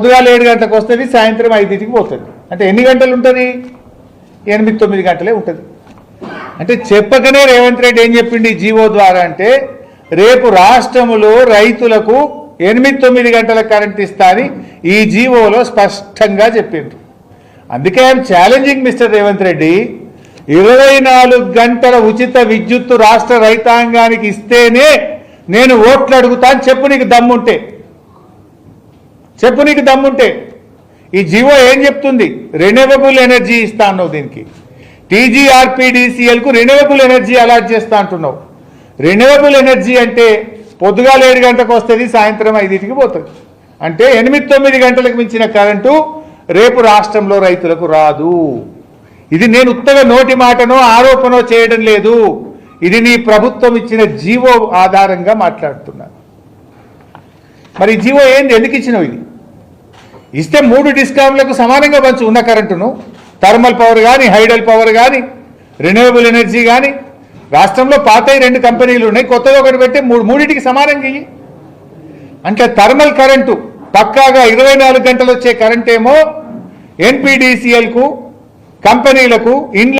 పొద్దుగాల 7 గంటలకు వస్తుంది, సాయంత్రం 5కి పోతుంది. అంటే ఎన్ని గంటలు ఉంటుంది? 8-9 గంటలే ఉంటుంది. అంటే చెప్పకనే రేవంత్ రెడ్డి ఏం చెప్పింది జీవో ద్వారా అంటే, రేపు రాష్ట్రములో రైతులకు 8-9 గంటల కరెంట్ ఇస్తా అని ఈ జీవోలో స్పష్టంగా చెప్పిండ్రు. అందుకే I'm challenging mister Revanth Reddy, 24 గంటల ఉచిత విద్యుత్తు రాష్ట్ర రైతాంగానికి ఇస్తేనే నేను ఓట్లు అడుగుతాను. చెప్పు నీకు దమ్ముంటే, చెప్పు నీకు దమ్ముంటే. ఈ జీవో ఏం చెప్తుంది? రెన్యూవబుల్ ఎనర్జీ ఇస్తా అన్నావు, దీనికి టీజీఆర్పీడీసీఎల్కు రెన్యూవబుల్ ఎనర్జీ అలాట్ చేస్తా అంటున్నావు. రెన్యూవబుల్ ఎనర్జీ అంటే పొద్దుగాల 7 గంటలకు వస్తుంది, సాయంత్రం 5కి పోతుంది. అంటే 8-9 గంటలకు మించిన కరెంటు రేపు రాష్ట్రంలో రైతులకు రాదు. ఇది నేను ఉత్తగా నోటి మాటనో ఆరోపణో చేయడం లేదు, ఇది నీ ప్రభుత్వం ఇచ్చిన జీవో ఆధారంగా మాట్లాడుతున్నాను. మరి జీవో ఏంది? ఎందుకు ఇచ్చినావు? ఇది ఇస్తే 3 డిస్కామ్లకు సమానంగా పంచు ఉన్న కరెంటును. థర్మల్ పవర్ కానీ, హైడల్ పవర్ కానీ, రెన్యూవబుల్ ఎనర్జీ కానీ. రాష్ట్రంలో పాతవి 2 కంపెనీలు ఉన్నాయి, కొత్తగా ఒకటి పెట్టి మూడింటికి సమానంగా ఇయ్యి. అంటే థర్మల్ కరెంటు పక్కాగా 24 గంటలు వచ్చే కరెంట్ ఏమో ఎన్పీడీసీఎల్కు, కంపెనీలకు, ఇండ్ల